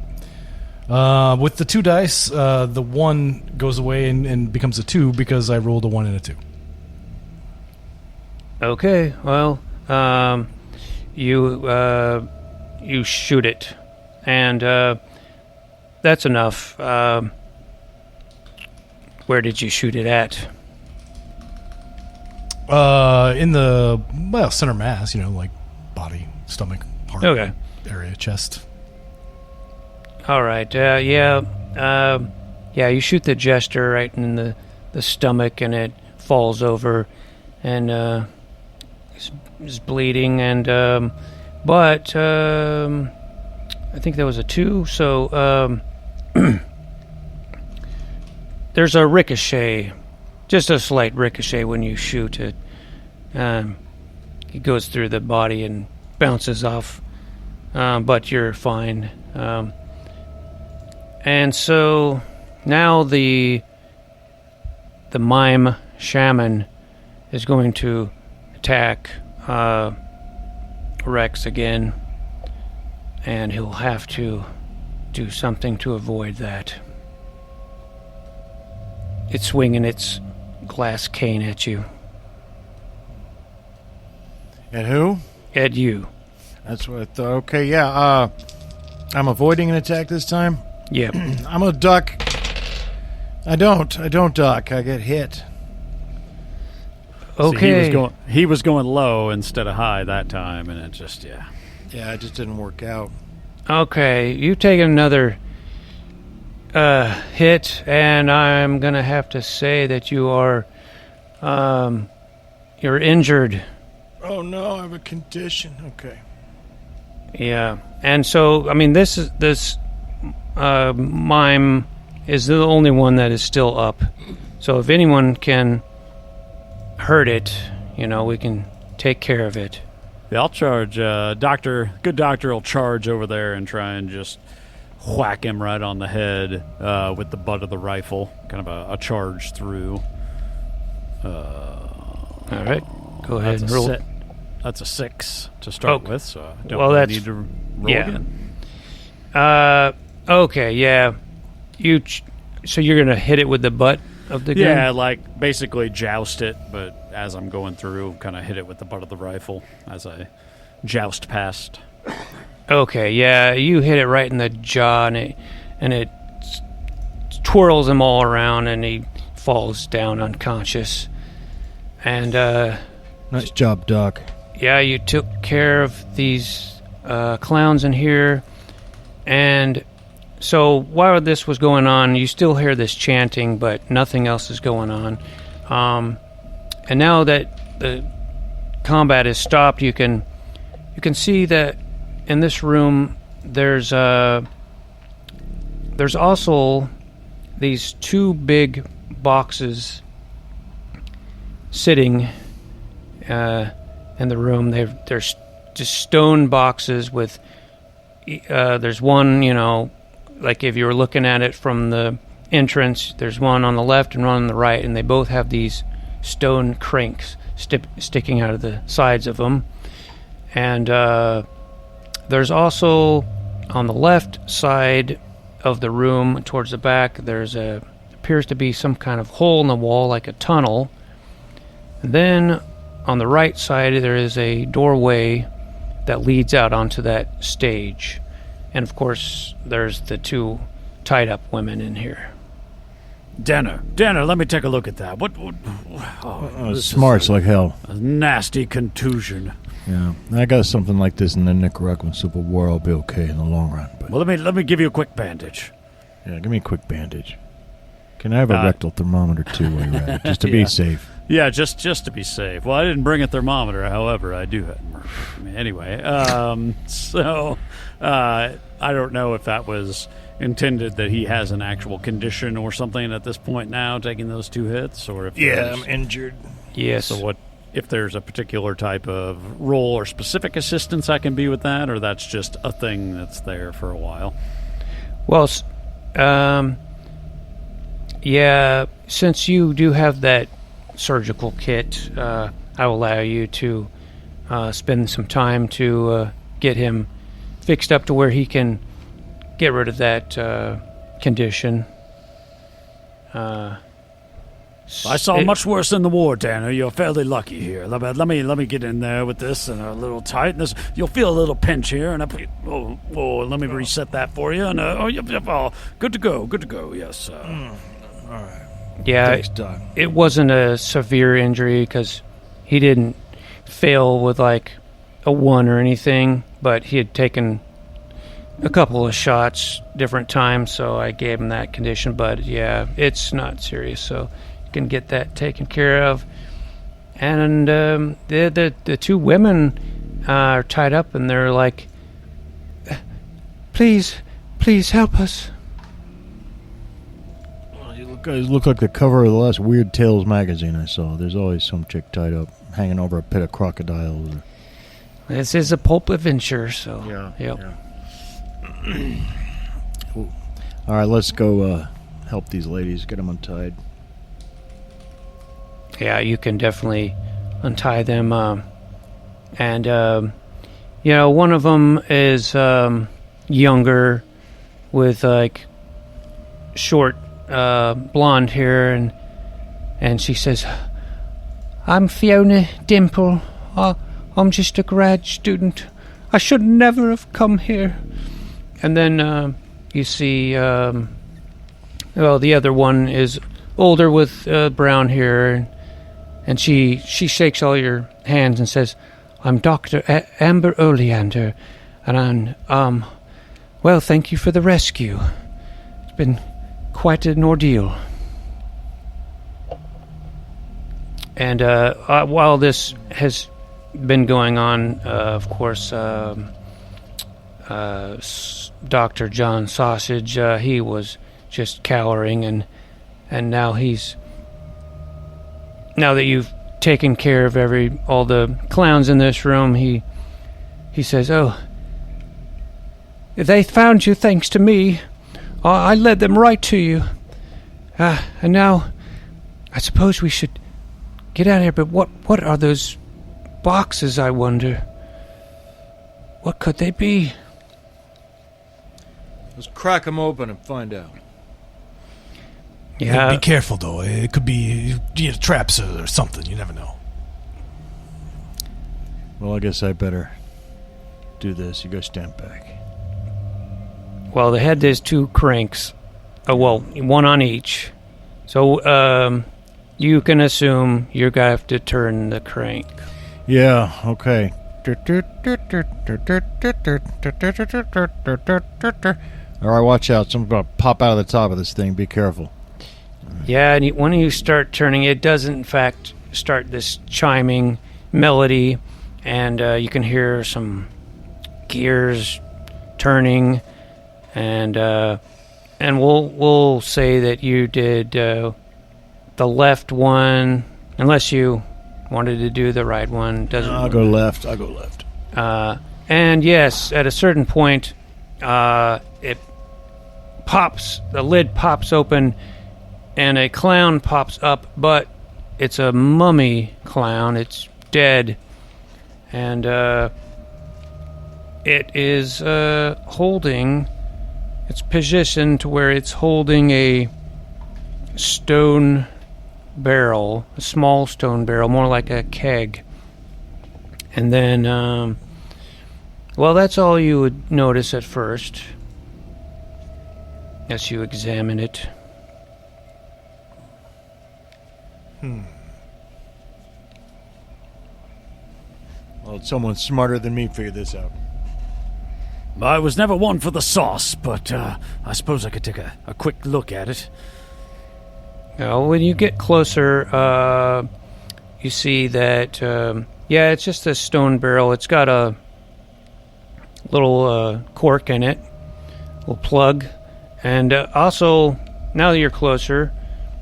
with the 2 dice, the 1 goes away and becomes a 2 because I rolled a 1 and a 2. Okay. Well, you shoot it, and that's enough. Where did you shoot it at? In the, center mass, like body, stomach, heart Okay. area, chest. All right. Yeah. You shoot the jester right in the stomach, and it falls over, and is bleeding. And but I think that was a 2. So there's a ricochet, just a slight ricochet when you shoot it. It goes through the body and bounces off, but you're fine. And so now the mime shaman is going to attack Rex again, and he'll have to do something to avoid that. It's swinging its glass cane at you. At who? At you. That's what I thought. Okay, yeah. I'm avoiding an attack this time. Yep. I'm gonna duck. I don't duck. I get hit. Okay. So he was going low instead of high that time, and it just Yeah, it just didn't work out. Okay, you take another hit, and I'm gonna have to say that you are you're injured. Oh no, I have a condition. Okay. Yeah, and so I mean this mime is the only one that is still up. So if anyone can hurt it, we can take care of it. Yeah, I'll charge. Good doctor will charge over there and try and just whack him right on the head with the butt of the rifle. Kind of a charge through. All right, go ahead and roll. That's a 6 to start with, so I don't well, really that's- need to roll again. Okay, yeah. So you're gonna hit it with the butt of the gun? Yeah, like basically joust it, but as I'm going through, kind of hit it with the butt of the rifle as I joust past. Okay, yeah, you hit it right in the jaw, and it twirls him all around, and he falls down unconscious. And Nice job, Doc. yeah, you took care of these clowns in here, and so while this was going on, you still hear this chanting, but nothing else is going on. And now that the combat is stopped, you can see that in this room there's also these 2 big boxes sitting in the room. They're just stone boxes with. There's one, like if you were looking at it from the entrance, there's one on the left and one on the right, and they both have these stone cranks sticking out of the sides of them. And there's also on the left side of the room towards the back, appears to be some kind of hole in the wall, like a tunnel. And then on the right side, there is a doorway that leads out onto that stage. And of course, there's the 2 tied up women in here. Danner, let me take a look at that. What this Smarts is like hell. a nasty contusion. Yeah, I got something like this in the Nicaraguan Civil War. I'll be okay in the long run. But Well, let me give you a quick bandage. yeah, give me a quick bandage. Can I have a rectal thermometer too while you're at it, just to be Yeah. safe? Yeah, just to be safe. Well, I didn't bring a thermometer. However, I do have. Anyway, so I don't know if that was intended that he has an actual condition or something at this point now, taking those 2 hits, or if there's- injured. Yes. So what if there's a particular type of role or specific assistance I can be with that, or that's just a thing that's there for a while? Well, yeah, since you do have that surgical kit, I will allow you to spend some time to get him fixed up to where he can get rid of that condition. I saw much worse in the war, Tanner. You're fairly lucky here. Let me get in there with this and a little tight. This you'll feel a little pinch here, and let me reset that for you. And good to go. Yes. All right. Yeah, Thanks, Doc. it wasn't a severe injury because he didn't fail with like a 1 or anything, but he had taken a couple of shots different times, so I gave him that condition. But yeah, it's not serious, so you can get that taken care of. And the 2 women are tied up, and they're like, please help us. You guys look like the cover of the last Weird Tales magazine I saw. There's always some chick tied up, hanging over a pit of crocodiles. This is a pulp adventure, so yep. All right, let's go help these ladies, get them untied. Yeah, you can definitely untie them. And one of them is younger with like short blonde hair, and she says, I'm Fiona Dimple. I'm just a grad student. I should never have come here. And then you see, the other one is older with brown hair, and she shakes all your hands and says, I'm Dr. Amber Oleander, and well, thank you for the rescue. It's been quite an ordeal. And while this has been going on, of course, Dr. John Sausage, he was just cowering, and now that you've taken care of all the clowns in this room, he says, oh, they found you thanks to me. I led them right to you. And now I suppose we should get out of here, but what are those boxes, I wonder? What could they be? Let's crack them open and find out. Yeah. Be careful, though. It could be traps or something. You never know. Well, I guess I better do this. You guys stand back. Well, they had these 2 cranks. One on each. So, you can assume you're going to have to turn the crank. Yeah, okay. All right, watch out. Something's going to pop out of the top of this thing. Be careful. Yeah, and when you start turning, it does, in fact, start this chiming melody, and you can hear some gears turning, and we'll say that you did the left one, unless you wanted to do the right one. I'll go left. And yes, at a certain point, it pops. The lid pops open, and a clown pops up, but it's a mummy clown. It's dead, and it is holding. It's positioned to where it's holding a stone barrel, a small stone barrel, more like a keg. And then Well, that's all you would notice at first, as you examine it. Well, someone smarter than me figured this out. I was never one for the sauce, but I suppose I could take a quick look at it. Now, when you get closer, you see that, yeah, it's just a stone barrel. It's got a little cork in it, little plug. And also, now that you're closer,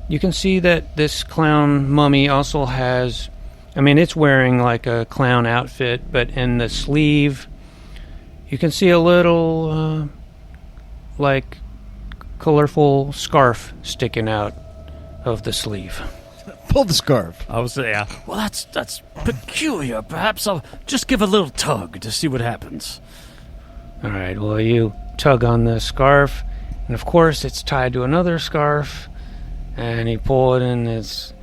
you can see that this clown mummy also has, I mean, it's wearing like a clown outfit, but in the sleeve, you can see a little, like, colorful scarf sticking out of the sleeve. Pull the scarf. I was yeah. Well, that's peculiar. Perhaps I'll just give a little tug to see what happens. All right, well, you tug on the scarf, and of course it's tied to another scarf, and you pull it, and it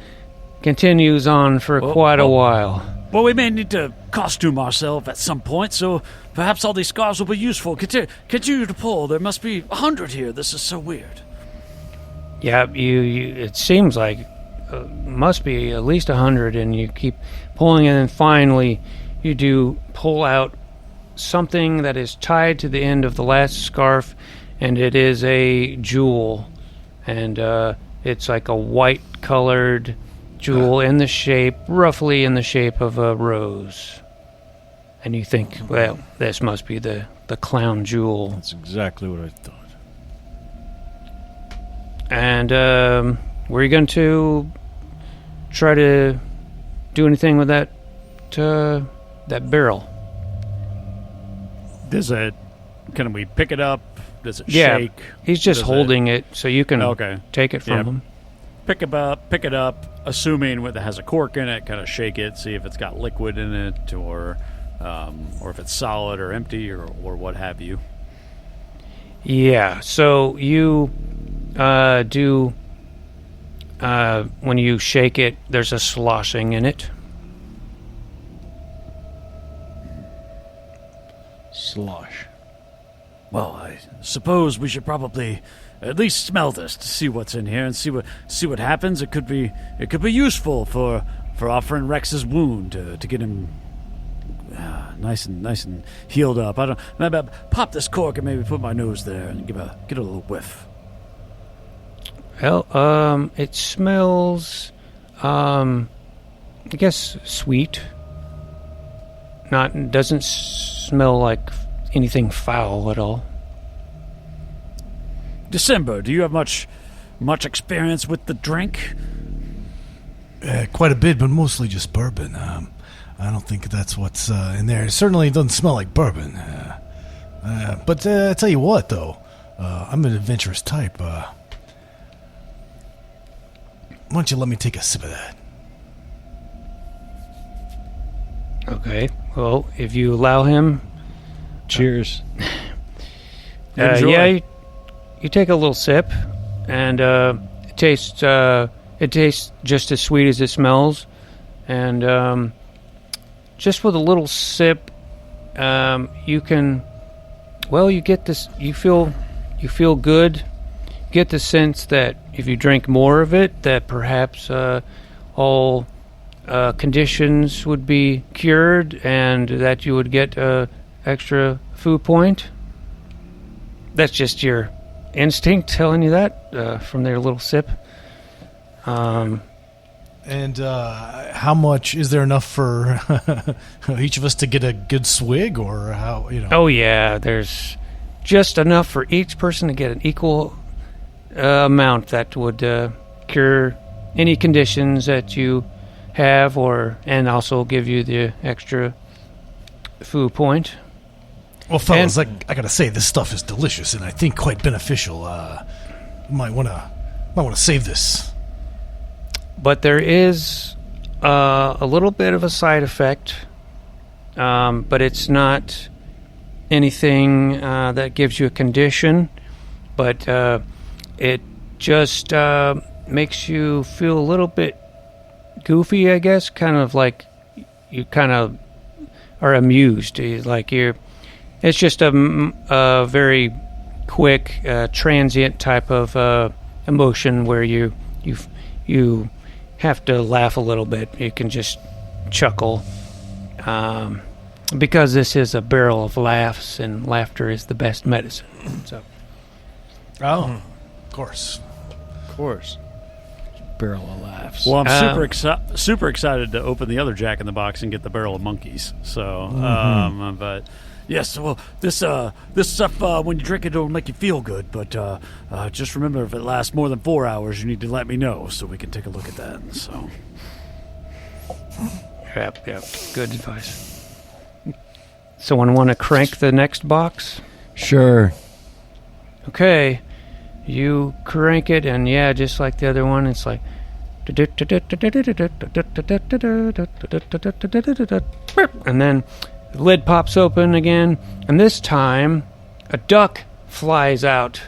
continues on for quite a while. Well, we may need to costume ourselves at some point, so perhaps all these scarves will be useful. Continue to pull. There must be 100 here. This is so weird. Yeah, you it seems like must be at least 100, and you keep pulling, and then finally you do pull out something that is tied to the end of the last scarf, and it is a jewel, and it's like a white-colored jewel roughly in the shape of a rose. And you think, well, this must be the clown jewel. That's exactly what I thought. And were you going to try to do anything with that barrel? Can we pick it up? Does it Yeah, shake? he's just holding it, so you can take it from him. Pick it up, assuming it has a cork in it, kind of shake it, see if it's got liquid in it, or if it's solid or empty, or what have you. Yeah, so you do, when you shake it, there's a sloshing in it. Slosh. Well, I suppose we should probably at least smell this to see what's in here and see what happens. It could be useful for our friend Rex's wound to get him nice and healed up. Maybe I'll pop this cork and maybe put my nose there and get a little whiff. Well, it smells, I guess, sweet. Doesn't smell like anything foul at all. December, do you have much experience with the drink? Quite a bit, but mostly just bourbon. I don't think that's what's in there. It certainly doesn't smell like bourbon. But I tell you what, though, I'm an adventurous type. Why don't you let me take a sip of that? Okay, well, if you allow him... Cheers. Yeah, you take a little sip, and it tastes just as sweet as it smells, and just with a little sip, you get this. You feel good. You get the sense that if you drink more of it, that perhaps all conditions would be cured, and that you would get extra food point. That's just your instinct telling you that from their little sip. And how much is there enough for each of us to get a good swig, or how? Oh yeah, there's just enough for each person to get an equal amount that would cure any conditions that you have, and also give you the extra food point. Well, fellas, I gotta say, this stuff is delicious, and I think quite beneficial. Might wanna save this. But there is a little bit of a side effect, but it's not anything that gives you a condition. But it just makes you feel a little bit goofy, I guess. Kind of like you kind of are amused, like It's just a very quick, transient type of emotion where you have to laugh a little bit. You can just chuckle. Because this is a barrel of laughs, and laughter is the best medicine. So, Oh, of course. Of course. Barrel of laughs. Well, I'm super excited to open the other Jack in the Box and get the barrel of monkeys. So, but yes, well, this stuff when you drink it, it'll make you feel good. But just remember, if it lasts more than 4 hours, you need to let me know so we can take a look at that. So, yep, good advice. Someone want to crank the next box? Sure. Okay, you crank it, and yeah, just like the other one, it's like. And then the lid pops open again, and this time a duck flies out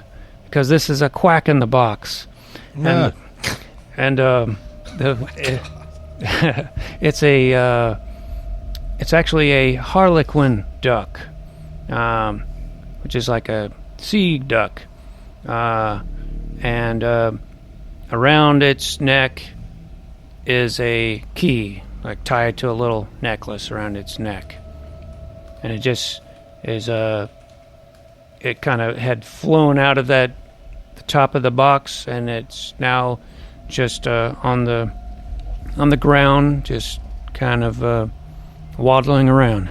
because this is a quack in the box. Yeah. And it's actually a harlequin duck, which is like a sea duck, and around its neck is a key, like tied to a little necklace around its neck, and it just is it kind of had flown out of the top of the box, and it's now just on the ground, just kind of waddling around.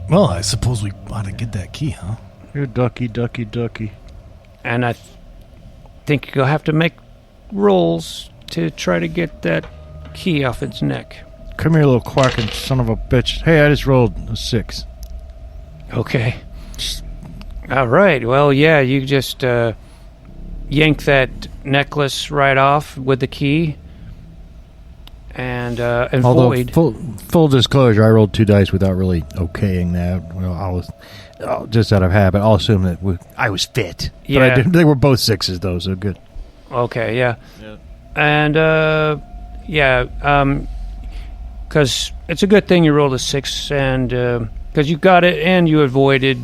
Well, I suppose we ought to get that key, huh? You're ducky, ducky, ducky. And I think you'll have to make rolls to try to get that key off its neck. Come here, little quacking son of a bitch. Hey, I just rolled a 6. Okay. All right. Well, yeah, you just yank that necklace right off with the key. And Although, void. full disclosure, I rolled 2 dice without really okaying that. Well, I was just out of habit. I'll assume that I was fit. Yeah. But I didn't, they were both 6s, though, so good. Okay, yeah. And, because it's a good thing you rolled a 6, and because you got it, and you avoided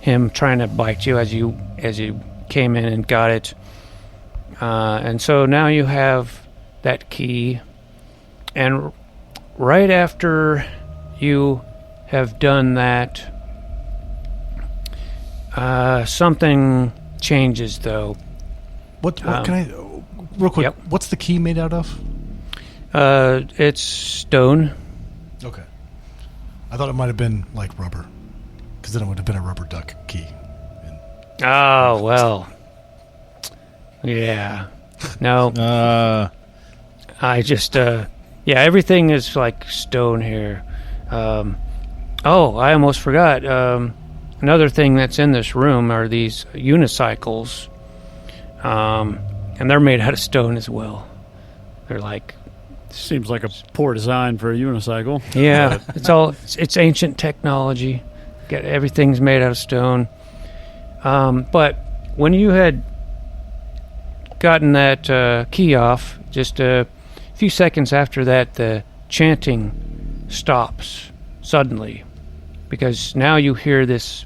him trying to bite you as you came in and got it. And so now you have that key. And right after you have done that, something changes, though. What can I... Real quick, Yep. What's the key made out of? It's stone. Okay. I thought it might have been like rubber, because then it would have been a rubber duck key. Oh, well. Yeah. No. I just, everything is like stone here. I almost forgot. Another thing that's in this room are these unicycles. And they're made out of stone as well. They're like... seems like a poor design for a unicycle. Yeah, it's ancient technology. Everything's made out of stone. But when you had gotten that key off, just a few seconds after that, the chanting stops suddenly, because now you hear this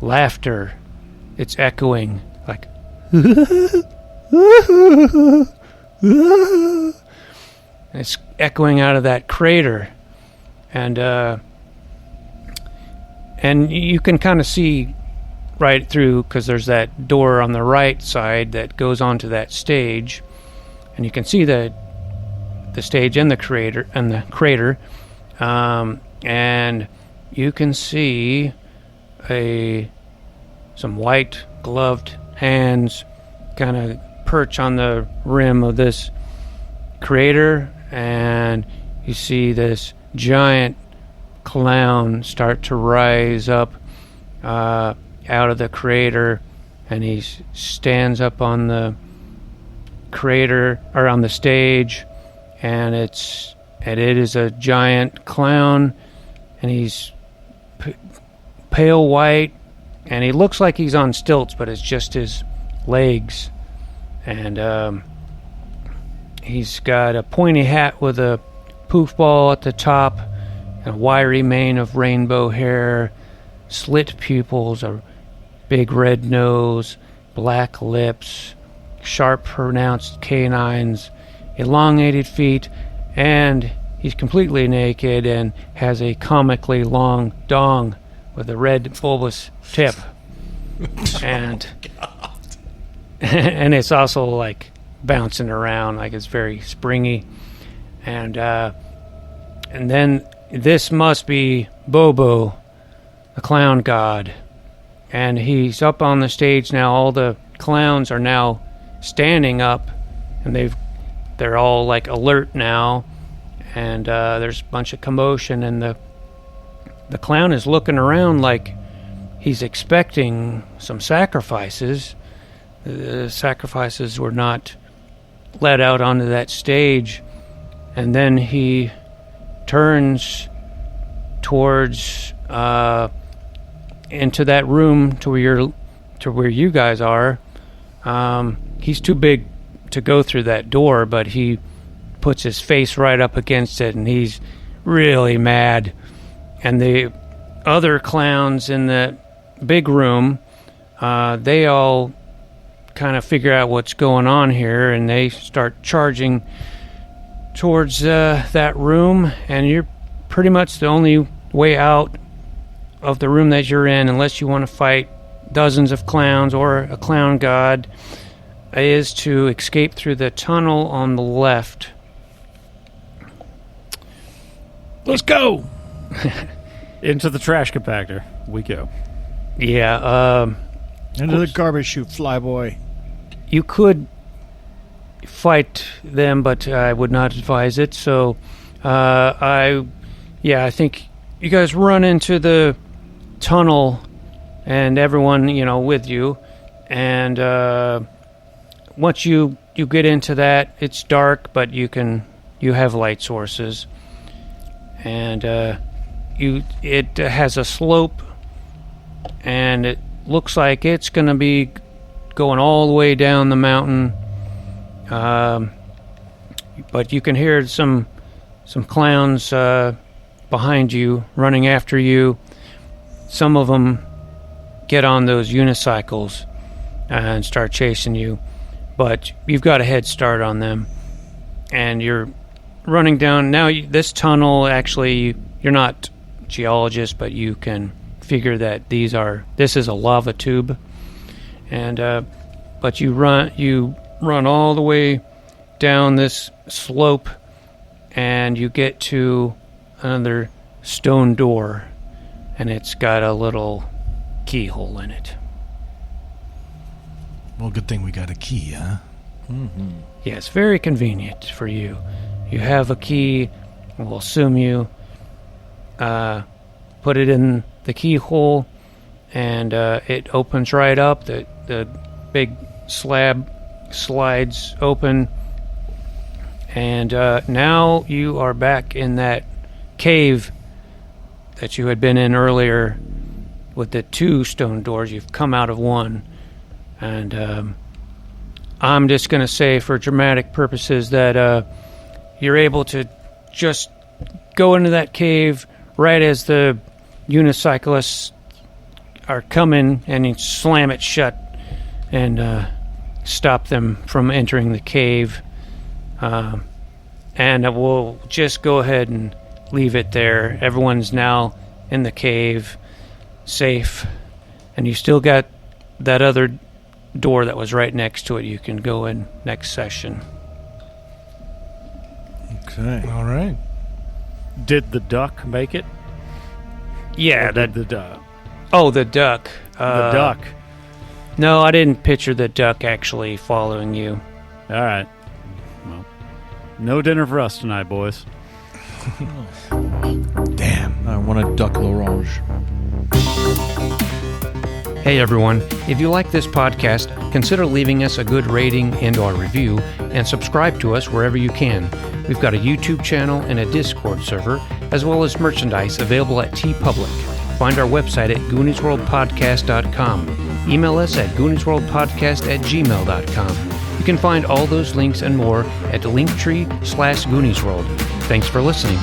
laughter. It's echoing like it's echoing out of that crater, and you can kind of see right through, because there's that door on the right side that goes onto that stage, and you can see the stage and the crater and you can see some white gloved hands kind of perch on the rim of this crater, and you see this giant clown start to rise up out of the crater, and he stands up on the crater, or on the stage, and it is a giant clown, and he's pale white, and he looks like he's on stilts, but it's just his legs, and he's got a pointy hat with a poof ball at the top, a wiry mane of rainbow hair, slit pupils, a big red nose, black lips, sharp pronounced canines, elongated feet, and he's completely naked and has a comically long dong with a red bulbous tip. And and it's also like bouncing around, like it's very springy. And then this must be Bobo, the clown god. And he's up on the stage now. All the clowns are now standing up, and they're all like alert now. And there's a bunch of commotion, and the clown is looking around like he's expecting some sacrifices. The sacrifices were not let out onto that stage, and then he turns towards into that room to where you guys are. He's too big to go through that door, but he puts his face right up against it, and he's really mad. And the other clowns in the big room, they all kind of figure out what's going on here, and they start charging towards that room, and you're pretty much the only way out of the room that you're in, unless you want to fight dozens of clowns or a clown god, is to escape through the tunnel on the left. Let's go! Into the trash compactor we go. Yeah, Into the garbage chute, flyboy. you could fight them, but I would not advise it. So, I think you guys run into the tunnel, and everyone, with you. And once you get into that, it's dark, but you have light sources, and it has a slope, and it looks like it's going to be going all the way down the mountain. But you can hear some clowns behind you, running after you. Some of them get on those unicycles and start chasing you, but you've got a head start on them, and you're running down. Now, this tunnel, actually, you're not geologists, but you can figure that this is a lava tube, and but you run all the way down this slope, and you get to another stone door, and it's got a little keyhole in it. Well, good thing we got a key, huh? Mm-hmm. Yes, very convenient for you. You have a key. We'll assume you put it in the keyhole, and it opens right up. The big slab slides open, and now you are back in that cave that you had been in earlier with the two stone doors. You've come out of one, and I'm just going to say, for dramatic purposes, that you're able to just go into that cave right as the unicyclists are coming, and you slam it shut and stop them from entering the cave. And we'll just go ahead and leave it there. Everyone's now in the cave, safe, and you still got that other door that was right next to it. You can go in next session. Okay. All right. Did the duck make it? Yeah, Or did the duck. Oh, the duck. The duck. No, I didn't picture the duck actually following you. All right. Well, no dinner for us tonight, boys. Damn. I want a duck l'orange. Hey everyone, if you like this podcast, consider leaving us a good rating and/or review, and subscribe to us wherever you can. We've got a YouTube channel and a Discord server, as well as merchandise available at TeePublic. Find our website at GooniesWorldPodcast.com. Email us at GooniesWorldPodcast@gmail.com. You can find all those links and more at Linktree/GooniesWorld. Thanks for listening.